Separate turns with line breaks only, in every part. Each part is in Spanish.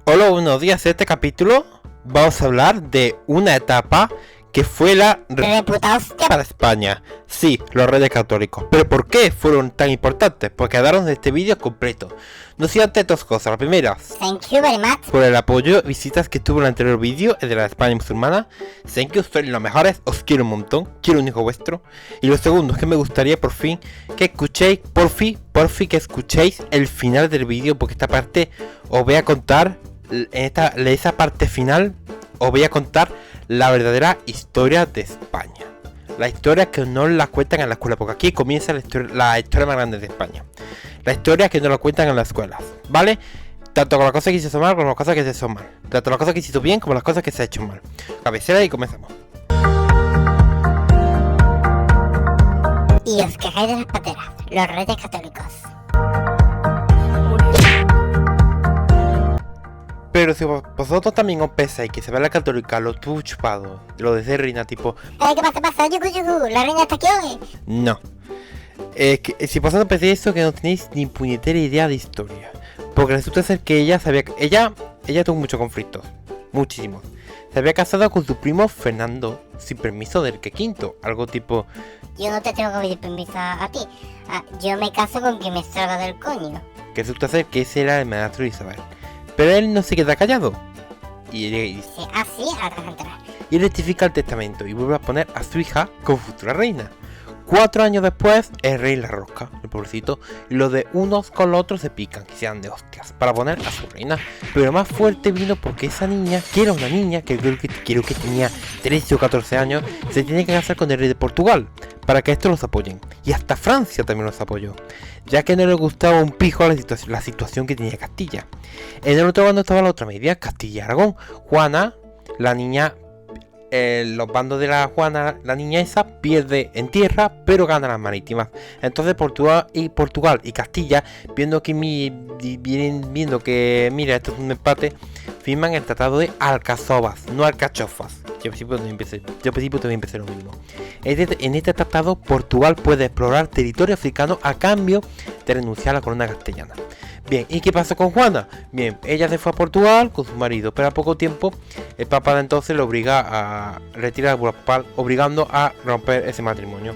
Hola, buenos días. En este capítulo vamos a hablar de una etapa que fue la
Reputados
para España. Sí, los Reyes Católicos. ¿Pero por qué fueron tan importantes? Porque quedaron de este vídeo completo. No sé antes dos cosas. La primera,
Thank you very much.
por el apoyo y visitas que tuvo en el anterior vídeo, el de la España musulmana. Thank you, sois los mejores, os quiero un montón, quiero un hijo vuestro. Y lo segundo es que me gustaría por fin que escuchéis, por fin que escuchéis el final del vídeo, porque esta parte os voy a contar, en esa parte final, os voy a contar la verdadera historia de España. La historia que no la cuentan en la escuela, porque aquí comienza la historia más grande de España. La historia que no la cuentan en las escuelas, ¿vale? Tanto con las cosas que se hizo mal como las cosas que se hizo mal. Tanto las cosas que se hizo bien como las cosas que se ha hecho mal. Cabecera y comenzamos.
Y os quejáis de las pateras, los Reyes Católicos.
Pero si vosotros también os pensáis que se ve la católica lo tuvo chupado, lo de ser reina, tipo,
¿Qué pasa? Yugu, la reina está aquí hoy.
no. Que si vosotros pensáis eso, que no tenéis ni puñetera idea de historia. Porque resulta ser que ella tuvo muchos conflictos, muchísimos. Se había casado con su primo Fernando sin permiso del que quinto, algo tipo,
Yo no te tengo que pedir permiso a ti. Yo me caso con quien me salga del coño.
que resulta ser que ese era el maestro de Isabel. Pero él no se queda callado. Y él
Sí, así ahora te vas a enterar.
rectifica el testamento y vuelve a poner a su hija como futura reina. 4 años después, el rey la rosca, el pobrecito, y los de unos con los otros se pican, que sean de hostias, para poner a su reina. Pero más fuerte vino porque esa niña, que era una niña, que creo que tenía 13 o 14 años, se tiene que casar con el rey de Portugal, para que estos los apoyen. Y hasta Francia también los apoyó, ya que no le gustaba un pijo la situación que tenía Castilla. En el otro bando estaba la otra media, Castilla y Aragón. Juana, la niña, los bandos de la Juana, la niña esa, pierde en tierra, pero gana las marítimas. Entonces Portugal y Castilla, viendo que mira, esto es un empate, firman el tratado de Alcazovas, no Alcachofas. Yo al principio también empecé lo mismo. En este tratado, Portugal puede explorar territorio africano a cambio de renunciar a la corona castellana. Bien, ¿y qué pasó con Juana? Bien, ella se fue a Portugal con su marido, pero a poco tiempo el Papa de entonces le obliga a retirar la bula papal, obligando a romper ese matrimonio.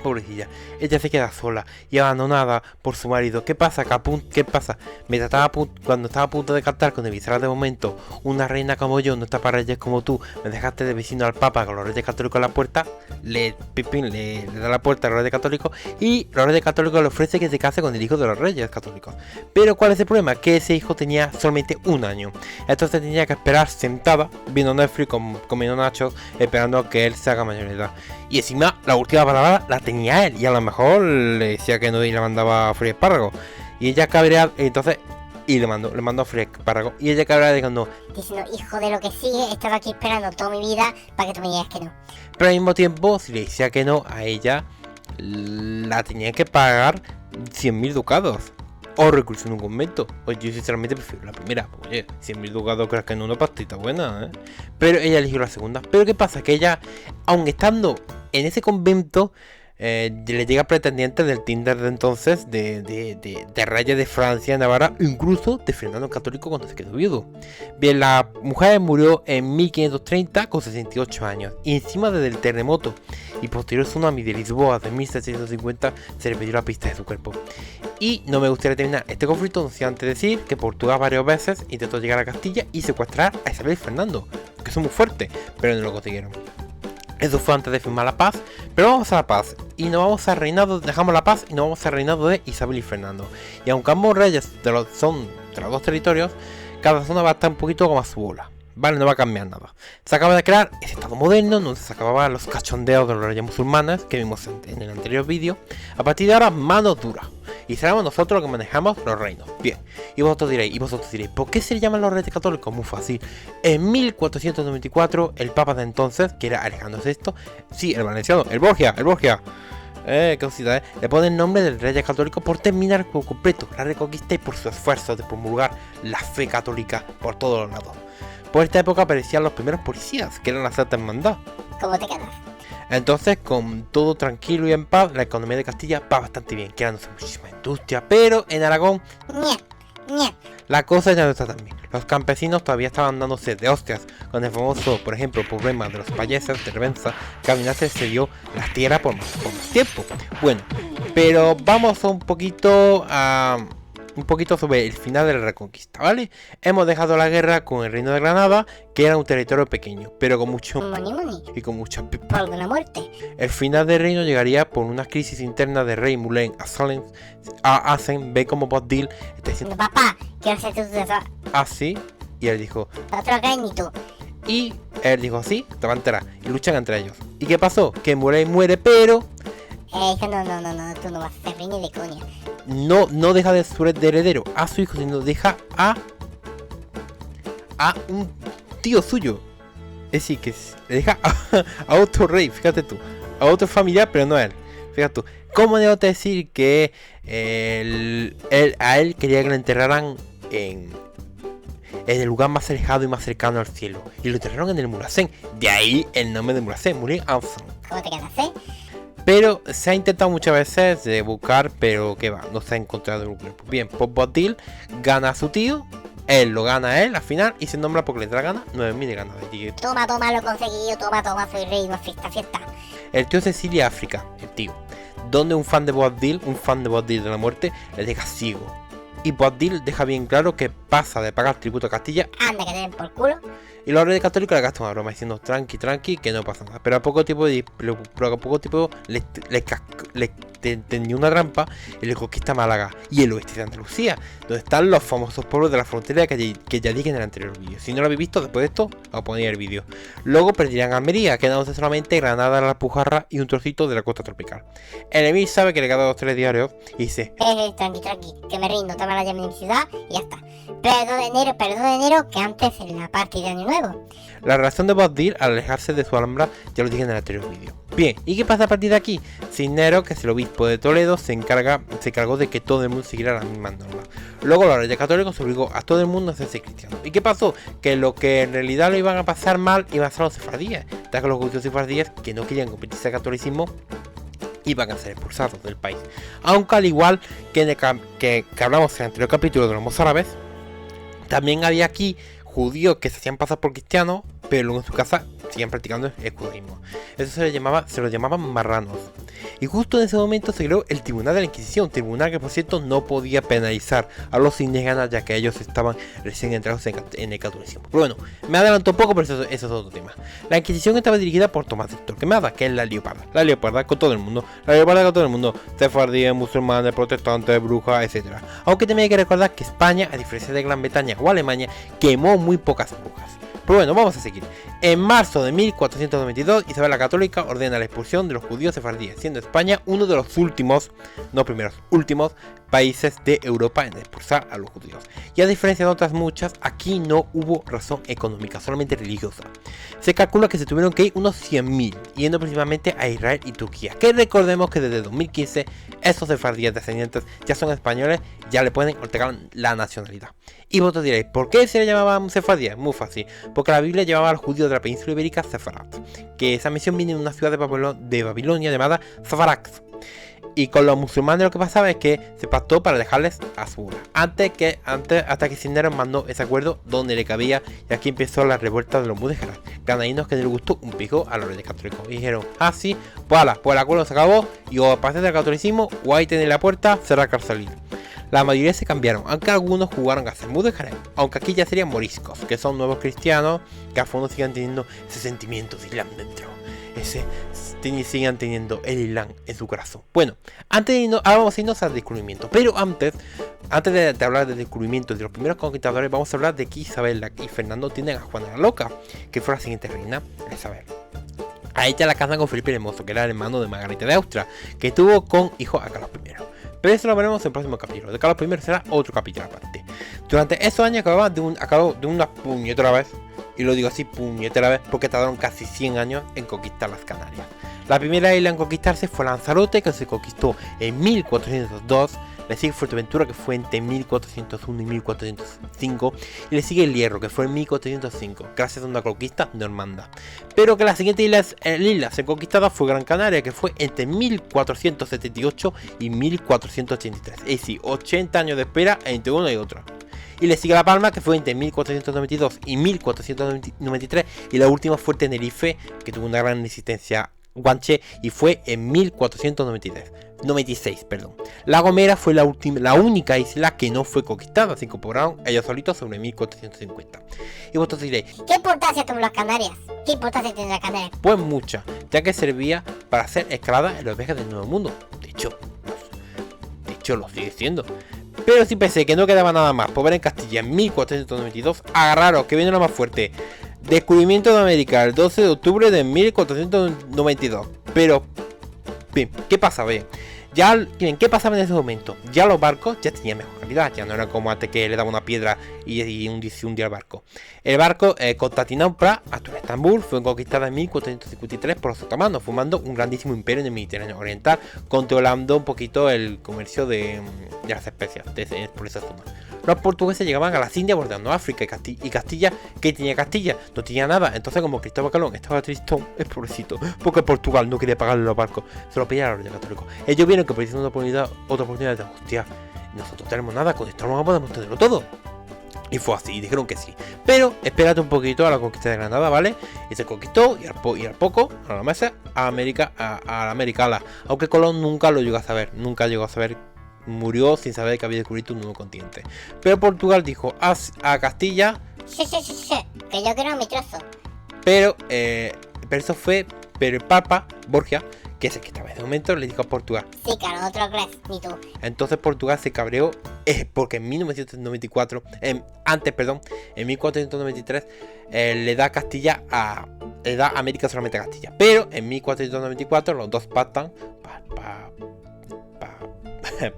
Pobrecilla, ella se queda sola y abandonada por su marido. ¿Qué pasa? ¿Qué pasa? Cuando estaba a punto de cantar con el visceral de momento, una reina como yo no está para reyes como tú, me dejaste de vecino al Papa con los Reyes Católicos a la puerta, le da la puerta a los Reyes Católicos y los Reyes Católicos le ofrece que se case con el hijo de los Reyes Católicos. Pero ¿cuál es el problema? Que ese hijo tenía solamente un año. Entonces tenía que esperar sentada, viendo Netflix, comiendo nachos, esperando a que él se haga mayor de edad. Y encima la última palabra la tenía él, y a lo mejor le decía que no y le mandaba a freír espárragos. Y ella cabrea, entonces, y le mandó a freír espárragos. Y ella cabrea diciendo,
hijo de lo que sigue, he estado aquí esperando toda mi vida para que tú me digas que no.
pero al mismo tiempo, si le decía que no, a ella la tenía que pagar 100.000 ducados. O reclusión en un convento. Oye, yo sinceramente prefiero la primera. Oye, 100.000 ducados crees que no, una pastita buena, ¿eh? Pero ella eligió la segunda. Pero ¿qué pasa? Que ella, aun estando en ese convento, le llega pretendiente del Tinder de entonces, de reyes de Francia, Navarra, incluso de Fernando el Católico cuando se quedó viudo. Bien, la mujer murió en 1530 con 68 años. Y encima desde el terremoto y posterior tsunami de Lisboa de 1750 se le perdió la pista de su cuerpo. Y no me gustaría terminar este conflicto sin antes decir que Portugal varias veces intentó llegar a Castilla y secuestrar a Isabel y Fernando, que son muy fuertes, pero no lo consiguieron. Eso fue antes de firmar la paz, pero vamos a la paz y nos vamos al reinado, dejamos la paz y nos vamos al reinado de Isabel y Fernando. Y aunque ambos reyes son de los dos territorios, cada zona va a estar un poquito como a su bola. Vale, no va a cambiar nada. Se acaba de crear ese estado moderno donde se acababan los cachondeos de los reyes musulmanes que vimos en el anterior vídeo. A partir de ahora, mano dura. Y seremos nosotros los que manejamos los reinos. Bien, y vosotros diréis, ¿por qué se llaman los Reyes Católicos? Muy fácil. En 1494, el Papa de entonces, que era Alejandro VI, sí, el valenciano, el Borgia. Qué cosita, le pone el nombre del Reyes Católicos por terminar por completo la reconquista y por su esfuerzo de promulgar la fe católica por todos los lados. Por esta época aparecían los primeros policías, que eran la Santa Hermandad.
¿Cómo te quedas?
Entonces, con todo tranquilo y en paz, la economía de Castilla va bastante bien, creándose muchísima industria, pero en Aragón,
Ñe.
La cosa ya no está tan bien. Los campesinos todavía estaban dándose de hostias con el famoso, por ejemplo, problema de los payeses de Revenza, que Abinader se dio la tierra por más tiempo. Bueno, pero vamos un poquito sobre el final de la Reconquista, ¿vale? Hemos dejado la guerra con el Reino de Granada, que era un territorio pequeño, pero con mucho y con mucha
por alguna muerte.
El final del reino llegaría por una crisis interna de Rey Moulin a Asen ve como Boabdil está diciendo
Papá, quiero ser tu sucesor.
así, y él dijo,
No te lo crees ni tú.
y él dijo sí, te va a enterar, y luchan entre ellos. ¿Y qué pasó? Que Moulin muere, pero
Dijo, no, tú no vas a ser rey ni de coña.
no deja de su heredero a su hijo, sino deja a un tío suyo. Es decir, que le deja a otro rey, fíjate tú, a otro familiar, pero no a él. Fíjate tú, ¿cómo debo decir que a él quería que lo enterraran en el lugar más alejado y más cercano al cielo? Y lo enterraron en el Muracén, de ahí el nombre de Muracén, Moulin Anson.
¿Cómo te quedas,
Pero se ha intentado muchas veces de buscar, pero que va, no se ha encontrado el grupo. Bien, pues Boabdil gana a su tío, él lo gana a él al final y se nombra porque le da la gana 9.000 de gana.
Toma, lo he conseguido, toma, soy rey, no fiesta.
El tío Cecilia África, el tío, donde un fan de Boabdil de la muerte, le deja ciego. Y Boabdil deja bien claro que pasa de pagar tributo a Castilla.
Anda, que te den por culo.
Y los reyes católicos le gastan una broma diciendo tranqui, que no pasa nada. Pero a poco tiempo le tendió una trampa y le conquista Málaga y el oeste de Andalucía, donde están los famosos pueblos de la frontera que ya dije en el anterior vídeo. Si no lo habéis visto, después de esto, os ponía el vídeo. Luego perderían Almería, quedándose solamente Granada, la Alpujarra y un trocito de la costa tropical. El emir sabe que le quedan 2 o 3 diarios y dice:
tranqui, que me rindo, toma la llave de mi ciudad y ya está. Pero 2 de enero, que antes en la party de Año Nuevo.
La razón de Boabdil al alejarse de su Alhambra ya lo dije en el anterior vídeo. Bien, ¿y qué pasa a partir de aquí? Cisneros, que es el obispo de Toledo, se encargó de que todo el mundo siguiera las mismas normas. Luego los reyes católicos obligó a todo el mundo a hacerse cristiano. ¿Y qué pasó? Que lo que en realidad lo iban a pasar mal iban a ser los sefardíes, ya que los judíos sefardíes que no querían convertirse al catolicismo iban a ser expulsados del país. Aunque al igual que hablamos en el anterior capítulo de los mozárabes, también había aquí judíos que se hacían pasar por cristianos, pero luego en su casa siguen practicando el judaísmo. Eso se los llamaban marranos. Y justo en ese momento se creó el Tribunal de la Inquisición, tribunal que por cierto no podía penalizar a los indígenas ya que ellos estaban recién entrados en el catolicismo. Pero bueno, me adelanto un poco, pero eso es otro tema. La Inquisición estaba dirigida por Tomás de Torquemada, que es la leoparda con todo el mundo. La leoparda con todo el mundo, sefardíes, musulmanes, protestantes, brujas, etc. Aunque también hay que recordar que España, a diferencia de Gran Bretaña o Alemania, quemó muy pocas brujas. Pero bueno, vamos a seguir. En marzo de 1492, Isabel la Católica ordena la expulsión de los judíos sefardíes, siendo España uno de los últimos países de Europa en expulsar a los judíos. Y a diferencia de otras muchas, aquí no hubo razón económica, solamente religiosa. Se calcula que se tuvieron que ir unos 100.000, yendo principalmente a Israel y Turquía, que recordemos que desde 2015 esos sefardíes descendientes ya son españoles, ya le pueden otorgar la nacionalidad. Y vosotros diréis, ¿por qué se le llamaban sefardíes? Muy fácil, porque la Biblia llamaba a los judíos de la península ibérica Sefarat, que esa misión viene de una ciudad de Babilonia llamada Safarax. Y con los musulmanes lo que pasaba es que se pactó para dejarles a su hora, hasta que Cisneros mandó ese acuerdo donde le cabía, y aquí empezó la revuelta de los mudéjares, granadinos que no les gustó un pico a los reyes católicos. Y dijeron, sí, pues el acuerdo se acabó, y o pasé del catolicismo, o ahí tenéis la puerta, será carcelina. La mayoría se cambiaron, aunque algunos jugaron a ser mudéjares, aunque aquí ya serían moriscos, que son nuevos cristianos, que a fondo sigan teniendo ese sentimiento de Islam dentro, sigan teniendo el Islam en su corazón. Bueno, ahora vamos a irnos al descubrimiento, pero antes de hablar del descubrimiento de los primeros conquistadores, vamos a hablar de que Isabel y Fernando tienen a Juana la Loca, que fue la siguiente reina, Isabel. A ella la casan con Felipe el Hermoso, que era el hermano de Margarita de Austria, que tuvo con hijo a Carlos I. Pero eso lo veremos en el próximo capítulo. De Carlos I será otro capítulo aparte. Durante esos años acabó de una puñetera vez, y lo digo así, puñetera vez, porque tardaron casi 100 años en conquistar las Canarias. La primera isla en conquistarse fue Lanzarote, que se conquistó en 1402, le sigue Fuerteventura, que fue entre 1401 y 1405, y le sigue el Hierro, que fue en 1405, gracias a una conquista normanda. Pero que la siguiente isla se conquistada fue Gran Canaria, que fue entre 1478 y 1483, es decir, 80 años de espera entre una y otra. Y le sigue La Palma, que fue entre 1492 y 1493, y la última fue Tenerife, que tuvo una gran resistencia guanche, y fue en 1496. La Gomera fue la única isla que no fue conquistada, se incorporaron ellos solitos sobre 1450. Y vosotros diréis,
¿qué importancia tuvo las Canarias? ¿Qué importancia tiene las Canarias?
pues mucha, ya que servía para hacer escalada en los viajes del Nuevo Mundo. De hecho lo sigue siendo. Pero sí pensé que no quedaba nada más por ver en Castilla en 1492. Agarraros, que viene lo más fuerte. Descubrimiento de América el 12 de octubre de 1492. Pero, bien, ¿qué pasaba? Bien, ¿qué pasaba en ese momento? Ya los barcos ya tenían mejor calidad. Ya no era como antes que le daba una piedra y hundía el barco. El barco Constantinopla, actual Estambul, fue conquistada en 1453 por los otomanos, formando un grandísimo imperio en el Mediterráneo oriental, controlando un poquito el comercio de las especias por esa zona. Los portugueses llegaban a las Indias bordeando África y Castilla. ¿Qué tenía Castilla? No tenía nada. Entonces, como Cristóbal Colón estaba tristón, es pobrecito, porque Portugal no quería pagarle los barcos, se lo pedía a los Reyes Católicos. Ellos vieron que perdieron otra oportunidad de hostia, nosotros tenemos nada, con esto no podemos tenerlo todo. Y fue así, dijeron que sí. Pero espérate un poquito a la conquista de Granada, ¿vale? Y se conquistó, y al poco, a los meses, a la América. Aunque Colón nunca lo llegó a saber, murió sin saber que había descubierto un nuevo continente. Pero Portugal dijo a Castilla,
Sí, que yo quiero mi trozo.
pero el Papa Borgia, que es el que estaba en ese momento, le dijo a Portugal.
Sí, claro, no te lo crees, ni tú.
Entonces Portugal se cabreó porque en 1994, en 1493, le da América solamente a Castilla. Pero en 1494 los dos pactan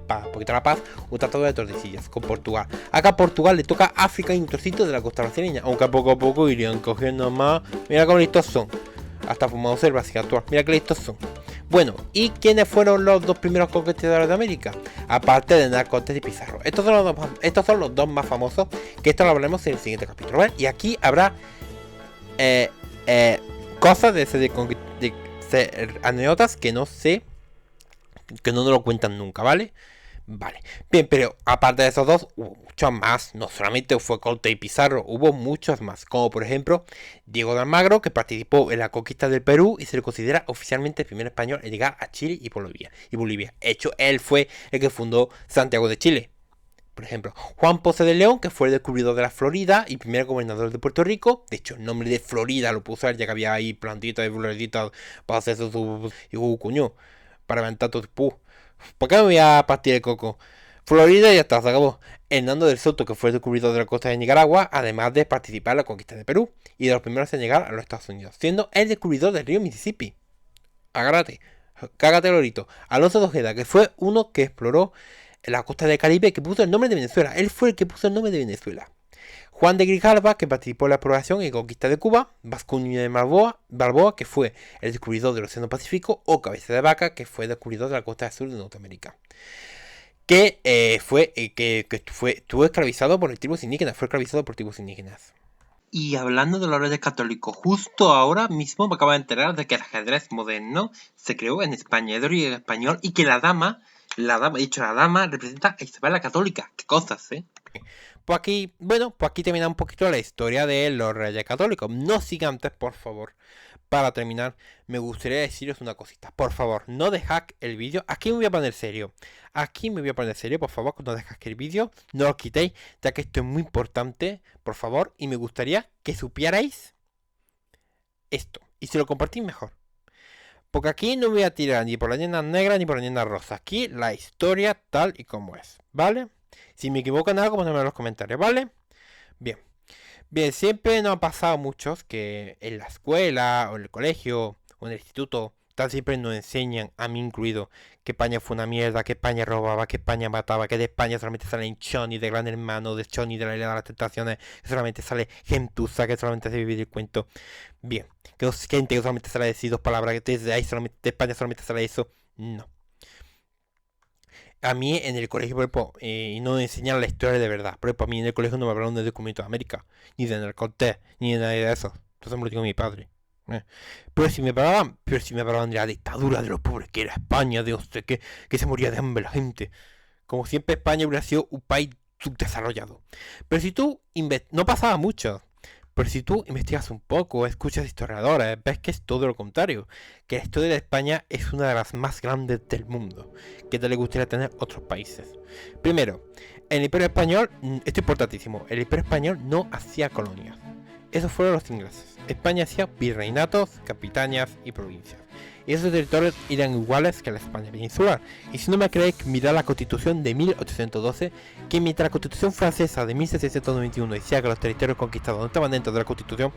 para poquito la paz, un tratado de Tordesillas con Portugal. Acá a Portugal le toca África y un trocito de la costa brasileña, aunque poco a poco irían cogiendo más. Mira cómo listos son. Hasta fumado ser Brasil actual. Mira qué listos son. Bueno, ¿y quiénes fueron los dos primeros conquistadores de América? Aparte de Hernán Cortés y Pizarro. Estos son los dos más famosos, que esto lo hablaremos en el siguiente capítulo, ¿vale? Y aquí habrá cosas de anécdotas que no sé, que no nos lo cuentan nunca, ¿vale? Vale, bien, pero aparte de esos dos, hubo muchos más. No solamente fue Cortés y Pizarro, hubo muchos más. Como por ejemplo, Diego de Almagro, que participó en la conquista del Perú y se le considera oficialmente el primer español en llegar a Chile y Bolivia. De hecho, él fue el que fundó Santiago de Chile. Por ejemplo, Juan Ponce de León, que fue el descubridor de la Florida y primer gobernador de Puerto Rico. De hecho, el nombre de Florida lo puso él, ya que había ahí plantitas y florecitas para hacer su cuño, para levantar todo el ¿por qué me voy a partir el coco? Florida y ya está, se acabó. Hernando del Soto, que fue el descubridor de la costa de Nicaragua, además de participar en la conquista de Perú y de los primeros en llegar a los Estados Unidos, siendo el descubridor del río Mississippi. Agárrate, cágate lorito. Alonso de Ojeda, que fue uno que exploró la costa del Caribe, que puso el nombre de Venezuela. Él fue el que puso el nombre de Venezuela. Juan de Grijalva, que participó en la exploración y conquista de Cuba. Vasco Núñez de Balboa, que fue el descubridor del Océano Pacífico. O Cabeza de Vaca, que fue el descubridor de la costa sur de Norteamérica. Que estuvo esclavizado por tribus indígenas. Y hablando de los reyes católicos, justo ahora mismo me acabo de enterar de que el ajedrez moderno se creó en España, es de origen español, y que la dama representa a Isabel la Católica. Qué cosas, ¿eh? Pues aquí termina un poquito la historia de los reyes católicos. No sigan antes, por favor. Para terminar, me gustaría deciros una cosita. Por favor, no dejad el vídeo. Aquí me voy a poner serio. Por favor, no dejad que el vídeo no lo quitéis, ya que esto es muy importante, por favor. Y me gustaría que supierais esto. Y si lo compartís mejor. Porque aquí no voy a tirar ni por la leyenda negra ni por la leyenda rosa. Aquí la historia tal y como es, ¿vale? Si me equivoco en algo, ponedme en los comentarios, ¿vale? Bien, siempre nos ha pasado muchos que en la escuela, o en el colegio, o en el instituto, siempre nos enseñan, a mí incluido, que España fue una mierda, que España robaba, que España mataba, que de España solamente salen Choni de Gran Hermano, de Choni de la Isla de las Tentaciones, que solamente sale Gentuza, que solamente hace vivir el cuento. Bien, que gente que solamente sale decir dos palabras, que desde ahí solamente, de España solamente sale eso. No. a mí en el colegio, por ejemplo, no enseñan la historia de verdad. Por ejemplo, a mí en el colegio no me hablaron de descubrimiento de América, ni de Narcotés, ni de nada de eso. Entonces me lo dijo mi padre. Pero si me hablaban de la dictadura de los pobres, que era España, de usted, que se moría de hambre la gente. Como siempre España hubiera sido un país subdesarrollado. Pero si tú no pasaba mucho. Pero si tú investigas un poco, escuchas historiadores, ves que es todo lo contrario. Que la historia de España es una de las más grandes del mundo. Que te le gustaría tener otros países. Primero, el Imperio Español, esto es importantísimo, el Imperio Español no hacía colonias. Esos fueron los ingleses. España hacía virreinatos, capitanías y provincias. Y esos territorios eran iguales que la España peninsular. Y si no me creéis, mirad la Constitución de 1812, que mientras la Constitución francesa de 1691 decía que los territorios conquistados no estaban dentro de la Constitución,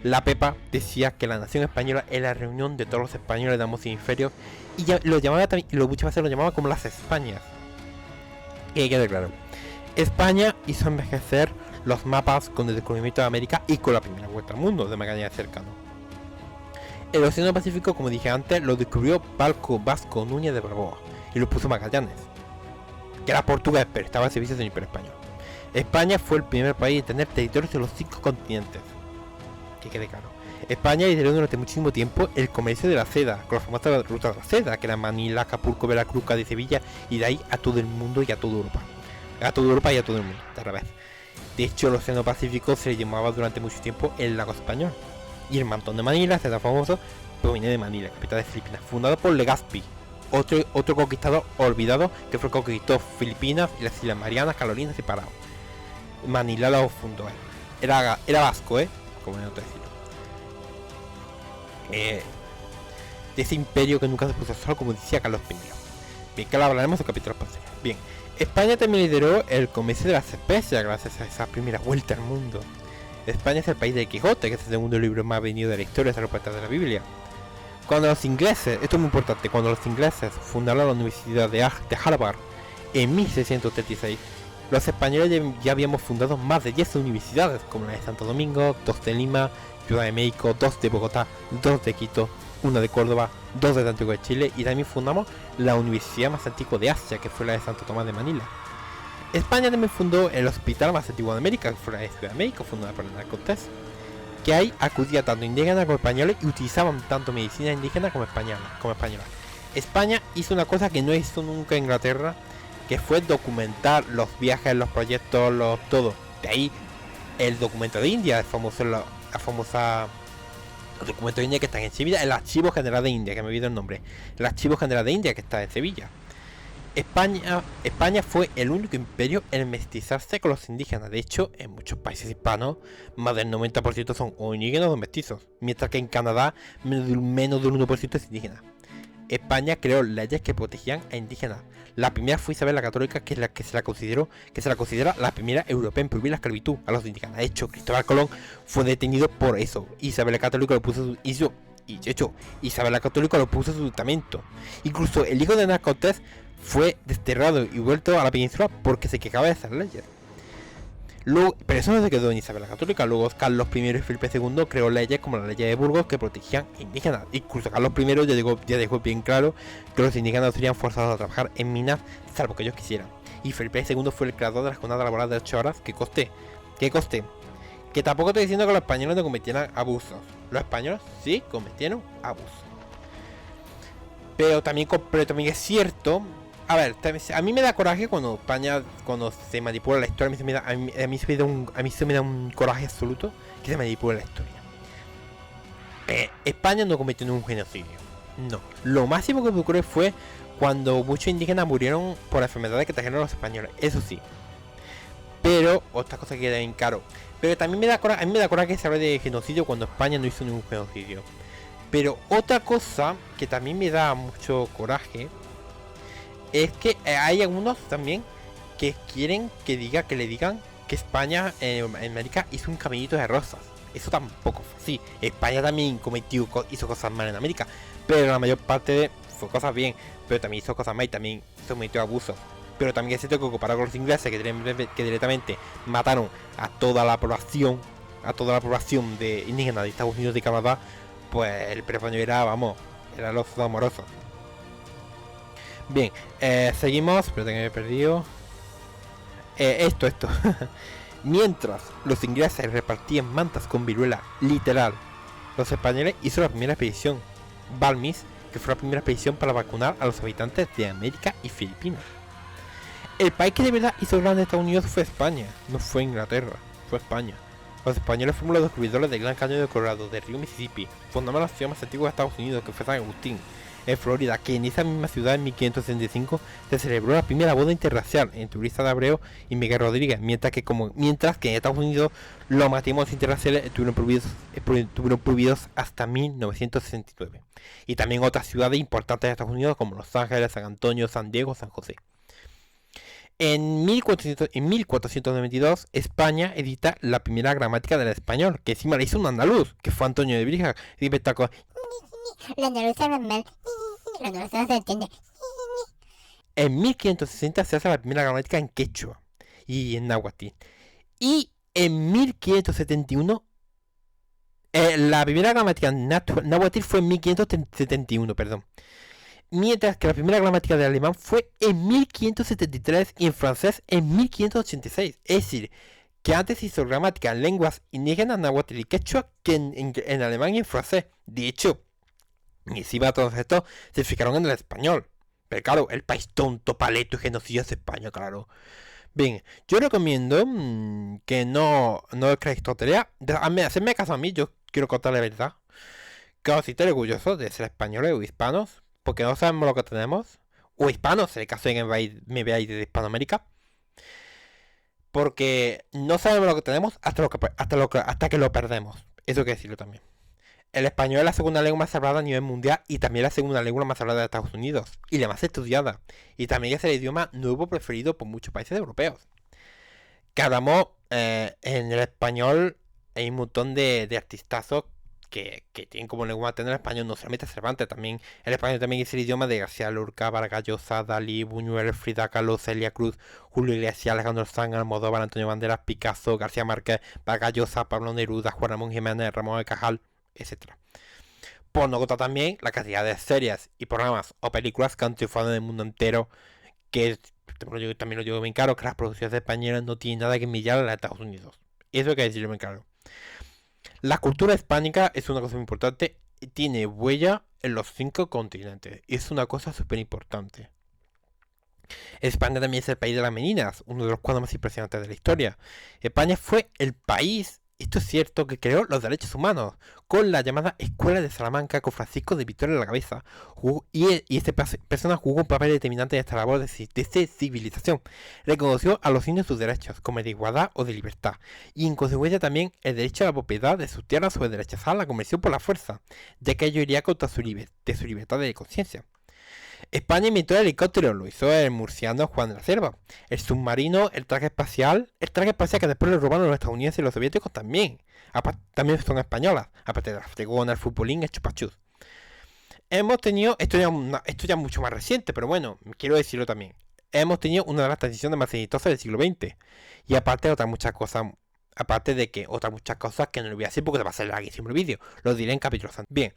la Pepa decía que la nación española era la reunión de todos los españoles de ambos hemisferios, y lo llamaba también, y muchas veces lo llamaba como las Españas. Y hay que declarar, España hizo envejecer los mapas con el descubrimiento de América y con la primera vuelta al mundo de Magallanes cercano. El Océano Pacífico, como dije antes, lo descubrió Vasco Núñez de Balboa y lo puso Magallanes, que era portugués, pero estaba al servicio del Imperio Español. España fue el primer país en tener territorios en los 5 continentes. Que quede claro. España lideró durante muchísimo tiempo el comercio de la seda, con la famosa ruta de la seda, que era Manila, Acapulco, Veracruz, Cádiz, Sevilla, y de ahí a todo el mundo y a toda Europa. A toda Europa y a todo el mundo, de revés. De hecho, el Océano Pacífico se le llamaba durante mucho tiempo el Lago Español. Y el Mantón de Manila, seda famoso, proviene de Manila, capital de Filipinas, fundado por Legazpi, otro conquistador olvidado que fue conquistó Filipinas y las Islas Marianas, Carolinas y Palau. Manila lo fundó él. Era vasco, como en otro decirlo. De ese imperio que nunca se puso solo, como decía Carlos I. Bien, que lo hablaremos en capítulos posteriores. Bien, España también lideró el comercio de las especias gracias a esa primera vuelta al mundo. España es el país de Quijote, que es el segundo libro más vendido de la historia, hasta los puertas de la Biblia. Cuando los ingleses, esto es muy importante, cuando los ingleses fundaron la Universidad de Harvard en 1636, los españoles ya habíamos fundado más de 10 universidades, como la de Santo Domingo, 2 de Lima, Ciudad de México, 2 de Bogotá, 2 de Quito, 1 de Córdoba, 2 de Santiago de Chile, y también fundamos la universidad más antigua de Asia, que fue la de Santo Tomás de Manila. España también fundó el hospital más antiguo de América, que fue la de Ciudad de México, fundada por Hernán Cortés, que ahí acudía tanto indígenas como españoles y utilizaban tanto medicina indígena como española. España hizo una cosa que no hizo nunca Inglaterra, que fue documentar los viajes, los proyectos, todo. De ahí el documento de India, el documento de India que está en Sevilla, el Archivo General de India, que me olvidó el nombre, el Archivo General de India que está en Sevilla. España fue el único imperio en mestizarse con los indígenas. De hecho, en muchos países hispanos, más del 90% son o indígenas o mestizos, mientras que en Canadá menos del 1% es indígena. España creó leyes que protegían a indígenas. La primera fue Isabel la Católica, que es la que se la considera la primera europea en prohibir la esclavitud a los indígenas. De hecho, Cristóbal Colón fue detenido por eso. Isabel la Católica lo puso Isabel la Católica lo puso en su testamento. Incluso el hijo de Hernán Cortés fue desterrado y vuelto a la península porque se quejaba de esas leyes. Luego, pero eso no se quedó en Isabel la Católica. Luego Carlos I y Felipe II creó leyes como la ley de Burgos que protegían a indígenas. Incluso Carlos I ya dejó bien claro que los indígenas no serían forzados a trabajar en minas salvo que ellos quisieran. Y Felipe II fue el creador de la jornada laboral de 8 horas que tampoco estoy diciendo que los españoles no cometieran abusos. Los españoles sí cometieron abusos. Pero también es cierto. A ver, a mí me da coraje cuando se manipula la historia. A mí se me da un coraje absoluto que se manipula la historia. España no cometió ningún genocidio. No. Lo máximo que ocurrió fue cuando muchos indígenas murieron por enfermedades que trajeron los españoles. Eso sí. Pero, otra cosa que queda bien claro. Pero también a mí me da coraje que se hable de genocidio cuando España no hizo ningún genocidio. Pero otra cosa que también me da mucho coraje es que hay algunos también que quieren que le digan que España en América hizo un caminito de rosas. Eso tampoco fue así. España también hizo cosas mal en América, pero la mayor parte fue cosas bien, pero también hizo cosas mal y también sometió a abusos. Pero también es cierto que comparado con los ingleses que directamente mataron a toda la población de indígenas de Estados Unidos y Canadá, pues el Imperio Español era los amorosos. Bien, seguimos, pero tengo que he perdido. Esto. Mientras los ingleses repartían mantas con viruela, literal, los españoles hizo la primera expedición, Balmis, que fue la primera expedición para vacunar a los habitantes de América y Filipinas. El país que de verdad hizo grande a Estados Unidos fue España, no fue Inglaterra, fue España. Los españoles fueron los descubridores del Gran Cañón de Colorado, del río Mississippi, fundaron la ciudad más antigua de Estados Unidos, que fue San Agustín, en Florida, que en esa misma ciudad en 1565 se celebró la primera boda interracial entre Ulises de Abreu y Miguel Rodríguez, mientras que en Estados Unidos los matrimonios interraciales estuvieron prohibidos hasta 1969. Y también otras ciudades importantes de Estados Unidos como Los Ángeles, San Antonio, San Diego, San José. En 1492 España edita la primera gramática del español, que encima la hizo un andaluz, que fue Antonio de Brija, y destacó:
La andaluza no es mal. La andaluza no se entiende.
En 1560 se hace la primera gramática en quechua y en náhuatl. Y en 1571 la primera gramática en náhuatl fue en 1571, perdón. Mientras que la primera gramática del alemán fue en 1573 y en francés en 1586. Es decir, que antes se hizo gramática en lenguas indígenas, náhuatl y quechua que en alemán y en francés. De hecho, y encima todos estos se fijaron en el español. Pero claro, el país tonto, paleto y genocidio es España, claro. Bien, yo recomiendo que no creáis tonterías. Hacedme caso a mí, yo quiero contar la verdad. Que os siento orgullosos de ser españoles o hispanos, porque no sabemos lo que tenemos. O hispanos, en el caso de que me veáis de Hispanoamérica. Porque no sabemos lo que tenemos hasta que lo perdemos. Eso hay que decirlo también. El español es la segunda lengua más hablada a nivel mundial y también la segunda lengua más hablada de Estados Unidos y la más estudiada. Y también es el idioma nuevo preferido por muchos países europeos. Que hablamos en el español, hay un montón de artistazos que tienen como lengua materna el español, no solamente Cervantes, también el español también es el idioma de García Lorca, Vargas Llosa, Dalí, Buñuel, Frida Kahlo, Celia Cruz, Julio Iglesias, Alejandro Sanz, Almodóvar, Antonio Banderas, Picasso, García Márquez, Vargas Llosa, Pablo Neruda, Juan Ramón Jiménez, Ramón de Cajal, etc. Por no contar también la cantidad de series y programas o películas que han triunfado en el mundo entero, que también lo digo bien claro, que las producciones españolas no tienen nada que envidiar a las de Estados Unidos. Eso hay que decirlo bien claro. La cultura hispánica es una cosa muy importante y tiene huella en los 5 continentes. Y es una cosa súper importante. España también es el país de las meninas, uno de los cuadros más impresionantes de la historia. España fue el país, esto es cierto, que creó los derechos humanos, con la llamada Escuela de Salamanca con Francisco de Vitoria a la cabeza. Y esta persona jugó un papel determinante en esta labor de civilización. Reconoció a los indios sus derechos, como de igualdad o de libertad, y en consecuencia también el derecho a la propiedad de sus tierras sobre rechazar la conversión por la fuerza, ya que ello iría contra su libertad de conciencia. España inventó el helicóptero, lo hizo el murciano Juan de la Cierva. El submarino, el traje espacial que después le robaron los estadounidenses y los soviéticos también. También son españolas, aparte de la fregona, el futbolín, el chupachus. Hemos tenido, esto ya mucho más reciente, pero bueno, quiero decirlo también. Hemos tenido una de las transiciones más exitosas del siglo XX. Y aparte de otras muchas cosas que no lo voy a decir porque te va a ser larguísimo el vídeo. Lo diré en capítulos antes. Bien,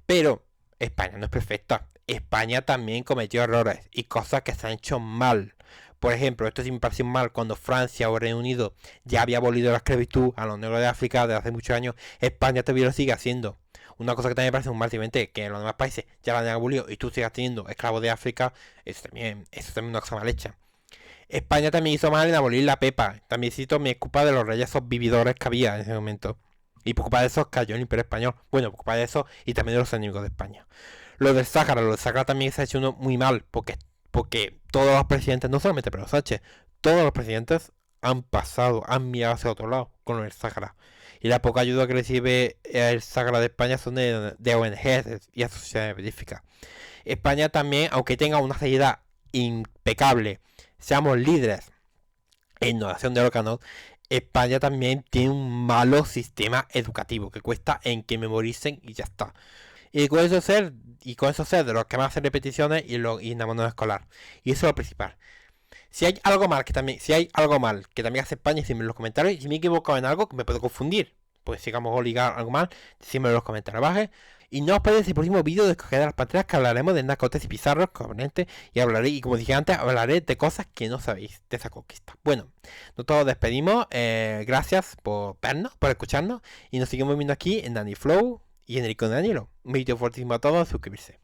pero España no es perfecta. España también cometió errores y cosas que se han hecho mal. Por ejemplo, esto sí me pareció mal cuando Francia o Reino Unido ya había abolido la esclavitud a los negros de África desde hace muchos años. España todavía lo sigue haciendo. Una cosa que también me parece un mal simplemente que en los demás países ya la han abolido y tú sigas teniendo esclavos de África, eso también es una cosa mal hecha. España también hizo mal en abolir la pepa. También cito mi culpa de los reyes esos vividores que había en ese momento. Y por culpa de eso cayó el Imperio Español. Bueno, por culpa de eso y también de los enemigos de España. Lo del Sáhara también se ha hecho uno muy mal, porque todos los presidentes, no solamente Pedro Sánchez, todos los presidentes han mirado hacia otro lado con el Sáhara. Y la poca ayuda que recibe el Sáhara de España son de ONGs y asociaciones benéficas. España también, aunque tenga una seriedad impecable, seamos líderes en innovación de órganos, España también tiene un malo sistema educativo que cuesta en que memoricen y ya está. Y con eso ser de los que más hacen repeticiones y en la mano escolar. Y eso es lo principal. Si hay algo mal que también hace España, decidme en los comentarios. Y si me he equivocado en algo, que me puedo confundir. pues sigamos o ligar algo más, decídmelo en los comentarios abajo. Y no os perdáis el próximo vídeo de Escoger de las Panteras, que hablaremos de Nacotes y Pizarros, componentes, y hablaré, y como dije antes, hablaré de cosas que no sabéis de esa conquista. Bueno, nosotros despedimos, gracias por vernos, por escucharnos, y nos seguimos viendo aquí en Dani Flow y en el icono de Danielo. Un vídeo fuertísimo a todos, suscribirse.